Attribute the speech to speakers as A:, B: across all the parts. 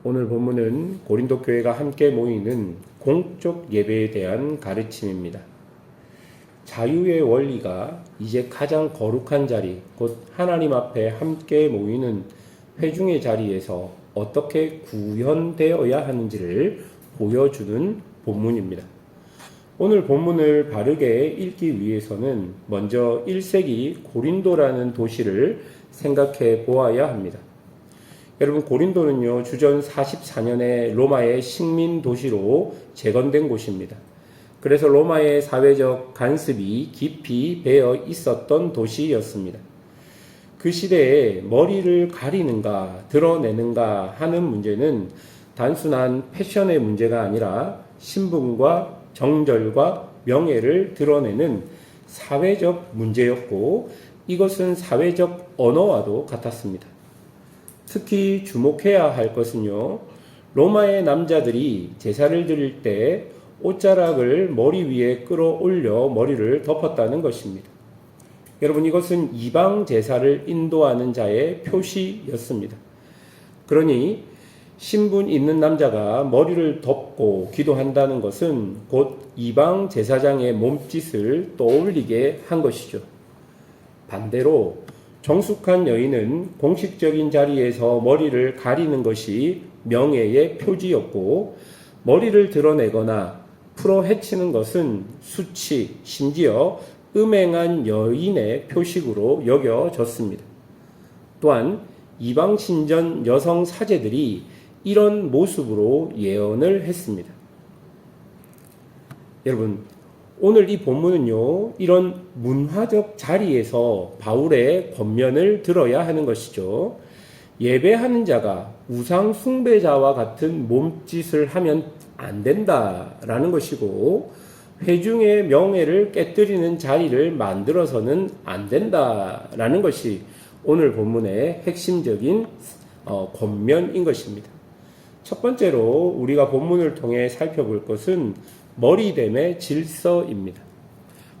A: 오늘 본문은 고린도 교회가 함께 모이는 공적 예배에 대한 가르침입니다. 자유의 원리가 이제 가장 거룩한 자리, 곧 하나님 앞에 함께 모이는 회중의 자리에서 어떻게 구현되어야 하는지를 보여주는 본문입니다. 오늘 본문을 바르게 읽기 위해서는 먼저 1세기 고린도라는 도시를 생각해 보아야 합니다. 여러분, 고린도는요, 주전 44년에 로마의 식민 도시로 재건된 곳입니다. 그래서 로마의 사회적 간섭이 깊이 배어 있었던 도시였습니다. 그 시대에 머리를 가리는가 드러내는가 하는 문제는 단순한 패션의 문제가 아니라 신분과 정절과 명예를 드러내는 사회적 문제였고, 이것은 사회적 언어와도 같았습니다. 특히 주목해야 할 것은요, 로마의 남자들이 제사를 드릴 때 옷자락을 머리 위에 끌어올려 머리를 덮었다는 것입니다. 여러분, 이것은 이방 제사를 인도하는 자의 표시였습니다. 그러니 신분 있는 남자가 머리를 덮고 기도한다는 것은 곧 이방 제사장의 몸짓을 떠올리게 한 것이죠. 반대로 정숙한 여인은 공식적인 자리에서 머리를 가리는 것이 명예의 표지였고, 머리를 드러내거나 풀어헤치는 것은 수치, 심지어 음행한 여인의 표식으로 여겨졌습니다. 또한 이방 신전 여성 사제들이 이런 모습으로 예언을 했습니다. 여러분, 오늘 이 본문은요, 이런 문화적 자리에서 바울의 권면을 들어야 하는 것이죠. 예배하는 자가 우상 숭배자와 같은 몸짓을 하면 안 된다라는 것이고, 회중의 명예를 깨뜨리는 자리를 만들어서는 안 된다라는 것이 오늘 본문의 핵심적인 권면인 것입니다. 첫 번째로 우리가 본문을 통해 살펴볼 것은 머리됨의 질서입니다.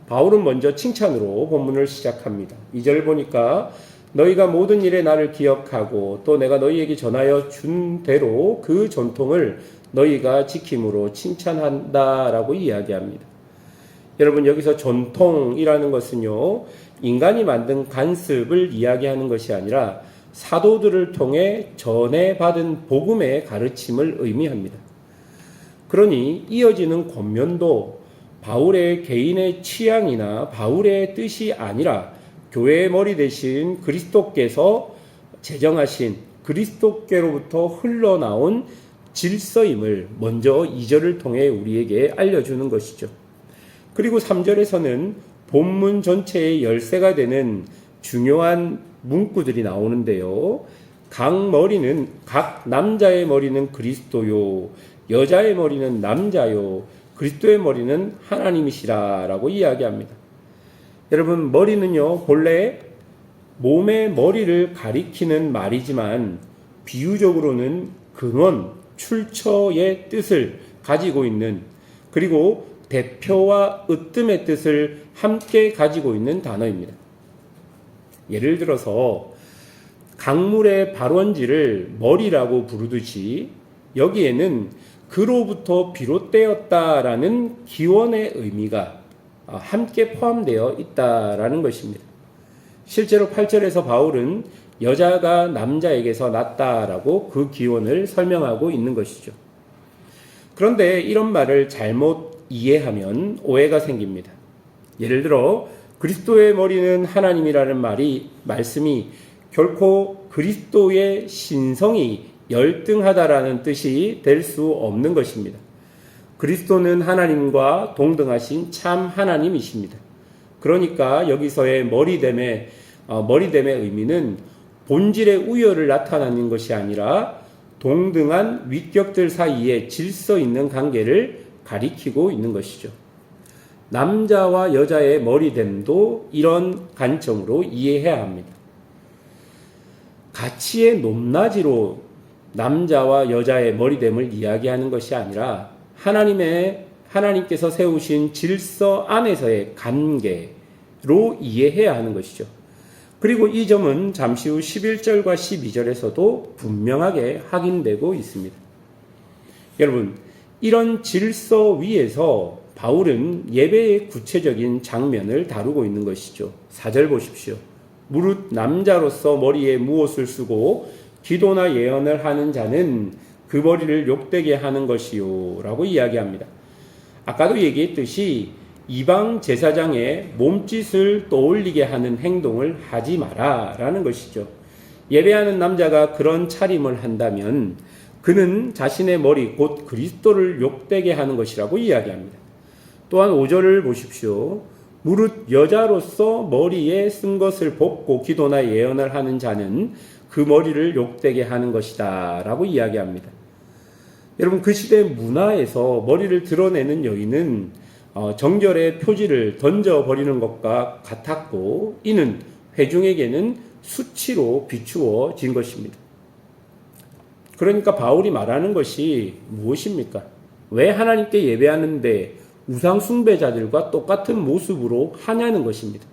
A: 바울은 먼저 칭찬으로 본문을 시작합니다. 2절 보니까 너희가 모든 일에 나를 기억하고 또 내가 너희에게 전하여 준 대로 그 전통을 너희가 지킴으로 칭찬한다라고 이야기합니다. 여러분, 여기서 전통이라는 것은요, 인간이 만든 간습을 이야기하는 것이 아니라 사도들을 통해 전해받은 복음의 가르침을 의미합니다. 그러니 이어지는 권면도 바울의 개인의 취향이나 바울의 뜻이 아니라 교회의 머리 대신 그리스도께서 제정하신 그리스도께로부터 흘러나온 질서임을 먼저 2절을 통해 우리에게 알려주는 것이죠. 그리고 3절에서는 본문 전체의 열쇠가 되는 중요한 문구들이 나오는데요. 각 남자의 머리는 그리스도요, 여자의 머리는 남자요, 그리스도의 머리는 하나님이시라라고 이야기합니다. 여러분, 머리는요, 본래 몸의 머리를 가리키는 말이지만 비유적으로는 근원, 출처의 뜻을 가지고 있는, 그리고 대표와 으뜸의 뜻을 함께 가지고 있는 단어입니다. 예를 들어서 강물의 발원지를 머리라고 부르듯이 여기에는 그로부터 비롯되었다라는 기원의 의미가 함께 포함되어 있다라는 것입니다. 실제로 8절에서 바울은 여자가 남자에게서 났다라고 그 기원을 설명하고 있는 것이죠. 그런데 이런 말을 잘못 이해하면 오해가 생깁니다. 예를 들어 그리스도의 머리는 하나님이라는 말씀이 결코 그리스도의 신성이 열등하다라는 뜻이 될 수 없는 것입니다. 그리스도는 하나님과 동등하신 참 하나님이십니다. 그러니까 여기서의 머리됨의 의미는 본질의 우열을 나타내는 것이 아니라 동등한 위격들 사이에 질서 있는 관계를 가리키고 있는 것이죠. 남자와 여자의 머리됨도 이런 관점으로 이해해야 합니다. 가치의 높낮이로 남자와 여자의 머리됨을 이야기하는 것이 아니라 하나님께서 세우신 질서 안에서의 관계로 이해해야 하는 것이죠. 그리고 이 점은 잠시 후 11절과 12절에서도 분명하게 확인되고 있습니다. 여러분, 이런 질서 위에서 바울은 예배의 구체적인 장면을 다루고 있는 것이죠. 4절 보십시오. 무릇 남자로서 머리에 무엇을 쓰고 기도나 예언을 하는 자는 그 머리를 욕되게 하는 것이요 라고 이야기합니다. 아까도 얘기했듯이 이방 제사장의 몸짓을 떠올리게 하는 행동을 하지 마라 라는 것이죠. 예배하는 남자가 그런 차림을 한다면 그는 자신의 머리 곧 그리스도를 욕되게 하는 것이라고 이야기합니다. 또한 5절을 보십시오. 무릇 여자로서 머리에 쓴 것을 벗고 기도나 예언을 하는 자는 그 머리를 욕되게 하는 것이다 라고 이야기합니다. 여러분, 그 시대 문화에서 머리를 드러내는 여인은 정결의 표지를 던져버리는 것과 같았고 이는 회중에게는 수치로 비추어진 것입니다. 그러니까 바울이 말하는 것이 무엇입니까? 왜 하나님께 예배하는데 우상 숭배자들과 똑같은 모습으로 하냐는 것입니다.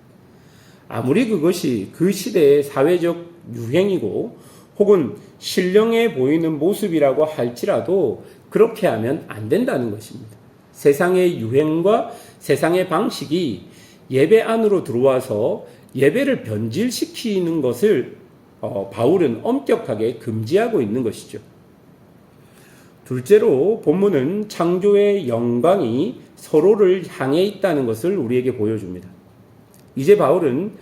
A: 아무리 그것이 그 시대의 사회적 유행이고 혹은 신령해 보이는 모습이라고 할지라도 그렇게 하면 안 된다는 것입니다. 세상의 유행과 세상의 방식이 예배 안으로 들어와서 예배를 변질시키는 것을 바울은 엄격하게 금지하고 있는 것이죠. 둘째로 본문은 창조의 영광이 서로를 향해 있다는 것을 우리에게 보여줍니다. 이제 바울은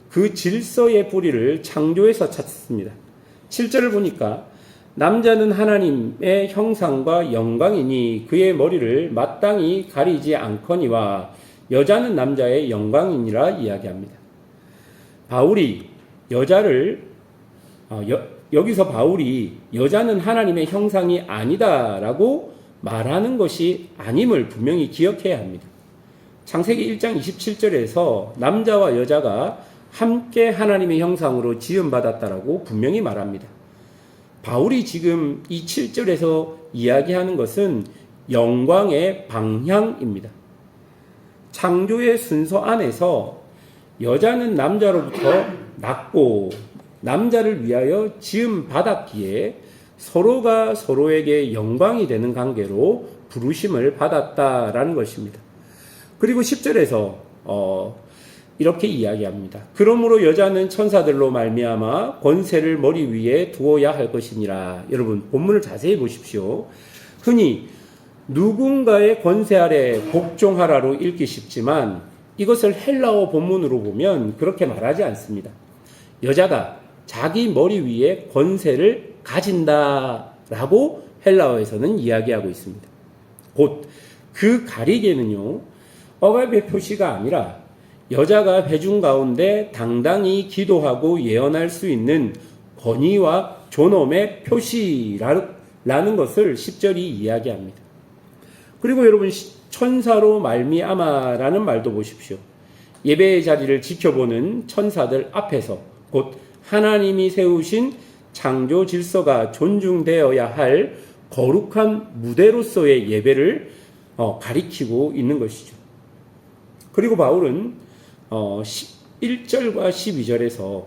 A: 그 질서의 뿌리를 창조에서 찾습니다. 7절을 보니까 남자는 하나님의 형상과 영광이니 그의 머리를 마땅히 가리지 않거니와 여자는 남자의 영광이니라 이야기합니다. 바울이 여기서 바울이 여자는 하나님의 형상이 아니다라고 말하는 것이 아님을 분명히 기억해야 합니다. 창세기 1장 27절에서 남자와 여자가 함께 하나님의 형상으로 지음받았다라고 분명히 말합니다. 바울이 지금 이 7절에서 이야기하는 것은 영광의 방향입니다. 창조의 순서 안에서 여자는 남자로부터 낳고 남자를 위하여 지음받았기에 서로가 서로에게 영광이 되는 관계로 부르심을 받았다라는 것입니다. 그리고 10절에서 이렇게 이야기합니다. 그러므로 여자는 천사들로 말미암아 권세를 머리 위에 두어야 할 것이니라. 여러분, 본문을 자세히 보십시오. 흔히 누군가의 권세 아래 복종하라로 읽기 쉽지만 이것을 헬라어 본문으로 보면 그렇게 말하지 않습니다. 여자가 자기 머리 위에 권세를 가진다라고 헬라어에서는 이야기하고 있습니다. 곧 그 가리개는요, 억압의 표시가 아니라 여자가 회중 가운데 당당히 기도하고 예언할 수 있는 권위와 존엄의 표시라는 것을 10절이 이야기합니다. 그리고 여러분, 천사로 말미암아라는 말도 보십시오. 예배의 자리를 지켜보는 천사들 앞에서 곧 하나님이 세우신 창조 질서가 존중되어야 할 거룩한 무대로서의 예배를 가리키고 있는 것이죠. 그리고 바울은 1절과 12절에서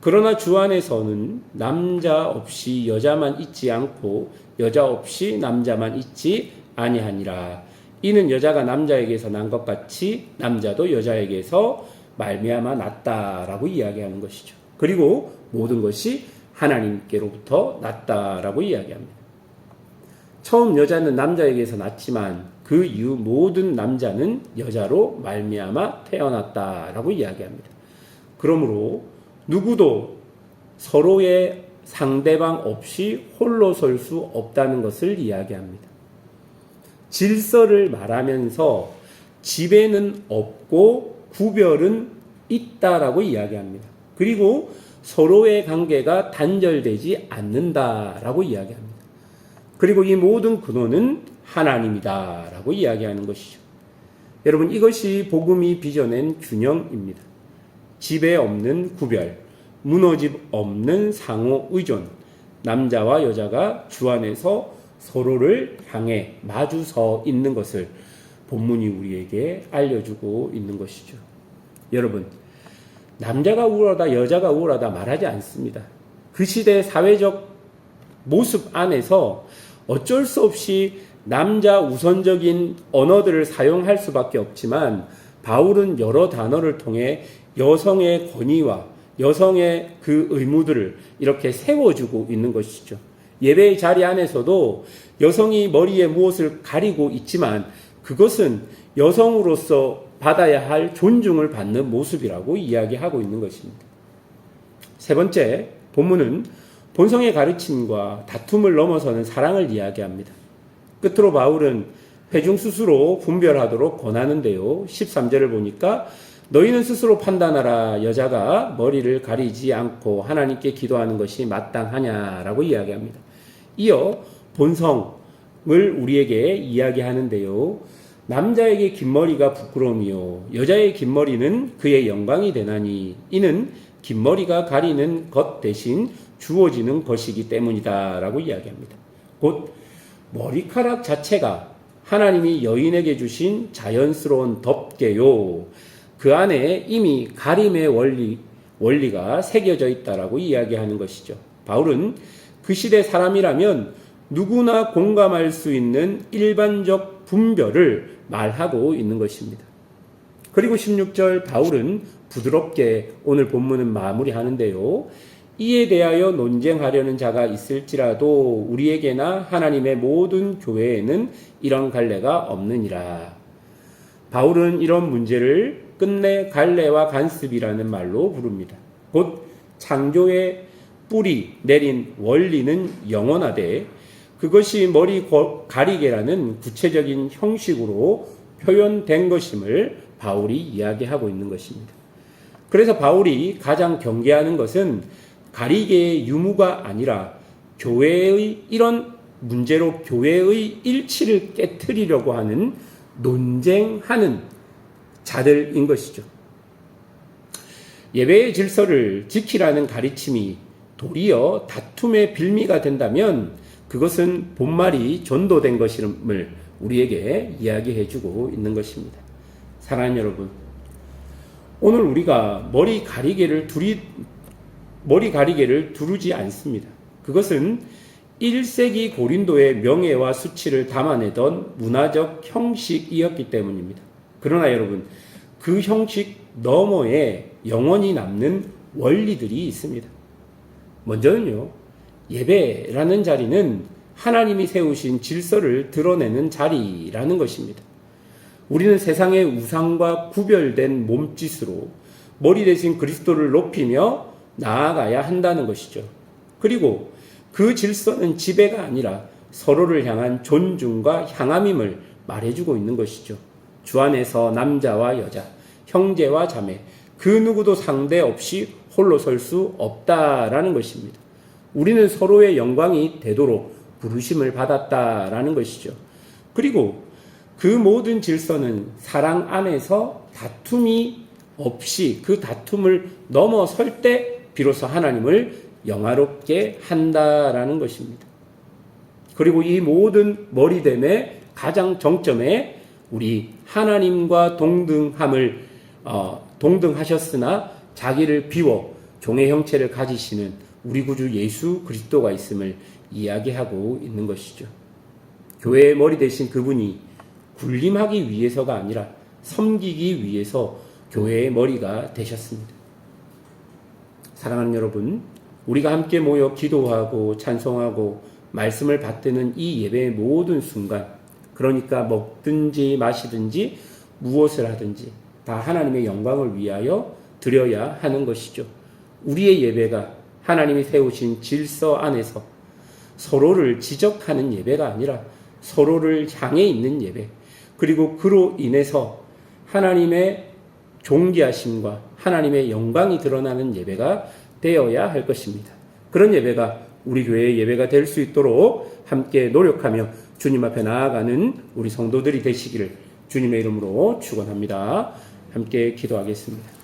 A: 그러나 주 안에서는 남자 없이 여자만 있지 않고 여자 없이 남자만 있지 아니하니라. 이는 여자가 남자에게서 난 것 같이 남자도 여자에게서 말미암아 났다라고 이야기하는 것이죠. 그리고 모든 것이 하나님께로부터 났다라고 이야기합니다. 처음 여자는 남자에게서 났지만 그 이후 모든 남자는 여자로 말미암아 태어났다라고 이야기합니다. 그러므로 누구도 서로의 상대방 없이 홀로 설 수 없다는 것을 이야기합니다. 질서를 말하면서 지배는 없고 구별은 있다라고 이야기합니다. 그리고 서로의 관계가 단절되지 않는다라고 이야기합니다. 그리고 이 모든 근원은 하나님이다라고 이야기하는 것이죠. 여러분, 이것이 복음이 빚어낸 균형입니다. 지배 없는 구별, 무너짐 없는 상호 의존, 남자와 여자가 주 안에서 서로를 향해 마주 서 있는 것을 본문이 우리에게 알려주고 있는 것이죠. 여러분, 남자가 우월하다, 여자가 우월하다 말하지 않습니다. 그 시대의 사회적 모습 안에서 어쩔 수 없이 남자 우선적인 언어들을 사용할 수밖에 없지만 바울은 여러 단어를 통해 여성의 권위와 여성의 그 의무들을 이렇게 세워주고 있는 것이죠. 예배의 자리 안에서도 여성이 머리에 무엇을 가리고 있지만 그것은 여성으로서 받아야 할 존중을 받는 모습이라고 이야기하고 있는 것입니다. 세 번째, 본문은 본성의 가르침과 다툼을 넘어서는 사랑을 이야기합니다. 끝으로 바울은 회중 스스로 분별하도록 권하는데요. 13절을 보니까 너희는 스스로 판단하라. 여자가 머리를 가리지 않고 하나님께 기도하는 것이 마땅하냐라고 이야기합니다. 이어 본성을 우리에게 이야기하는데요. 남자에게 긴 머리가 부끄러움이요 여자의 긴 머리는 그의 영광이 되나니 이는 긴 머리가 가리는 것 대신 주어지는 것이기 때문이다 라고 이야기합니다. 곧 머리카락 자체가 하나님이 여인에게 주신 자연스러운 덮개요 그 안에 이미 가림의 원리가 새겨져 있다라고 이야기하는 것이죠. 바울은 그 시대 사람이라면 누구나 공감할 수 있는 일반적 분별을 말하고 있는 것입니다. 그리고 16절 바울은 부드럽게 오늘 본문은 마무리하는데요. 이에 대하여 논쟁하려는 자가 있을지라도 우리에게나 하나님의 모든 교회에는 이런 갈래가 없느니라. 바울은 이런 문제를 끝내 갈래와 간습이라는 말로 부릅니다. 곧 창조의 뿌리 내린 원리는 영원하되 그것이 머리 가리개라는 구체적인 형식으로 표현된 것임을 바울이 이야기하고 있는 것입니다. 그래서 바울이 가장 경계하는 것은 가리개의 유무가 아니라 교회의 이런 문제로 교회의 일치를 깨트리려고 하는 논쟁하는 자들인 것이죠. 예배의 질서를 지키라는 가르침이 도리어 다툼의 빌미가 된다면 그것은 본말이 전도된 것임을 우리에게 이야기해 주고 있는 것입니다. 사랑하는 여러분, 오늘 우리가 머리 가리개를 두르지 않습니다. 그것은 1세기 고린도의 명예와 수치를 담아내던 문화적 형식이었기 때문입니다. 그러나 여러분, 그 형식 너머에 영원히 남는 원리들이 있습니다. 먼저는요, 예배라는 자리는 하나님이 세우신 질서를 드러내는 자리라는 것입니다. 우리는 세상의 우상과 구별된 몸짓으로 머리 대신 그리스도를 높이며 나아가야 한다는 것이죠. 그리고 그 질서는 지배가 아니라 서로를 향한 존중과 향함임을 말해주고 있는 것이죠. 주 안에서 남자와 여자, 형제와 자매, 그 누구도 상대 없이 홀로 설 수 없다라는 것입니다. 우리는 서로의 영광이 되도록 부르심을 받았다라는 것이죠. 그리고 그 모든 질서는 사랑 안에서 다툼이 없이 그 다툼을 넘어설 때 비로소 하나님을 영화롭게 한다라는 것입니다. 그리고 이 모든 머리됨의 가장 정점에 우리 하나님과 동등하셨으나 자기를 비워 종의 형체를 가지시는 우리 구주 예수 그리스도가 있음을 이야기하고 있는 것이죠. 교회의 머리 대신 그분이 군림하기 위해서가 아니라 섬기기 위해서 교회의 머리가 되셨습니다. 사랑하는 여러분, 우리가 함께 모여 기도하고 찬송하고 말씀을 받드는 이 예배의 모든 순간, 그러니까 먹든지 마시든지 무엇을 하든지 다 하나님의 영광을 위하여 드려야 하는 것이죠. 우리의 예배가 하나님이 세우신 질서 안에서 서로를 지적하는 예배가 아니라 서로를 향해 있는 예배, 그리고 그로 인해서 하나님의 존귀하심과 하나님의 영광이 드러나는 예배가 되어야 할 것입니다. 그런 예배가 우리 교회의 예배가 될 수 있도록 함께 노력하며 주님 앞에 나아가는 우리 성도들이 되시기를 주님의 이름으로 축원합니다. 함께 기도하겠습니다.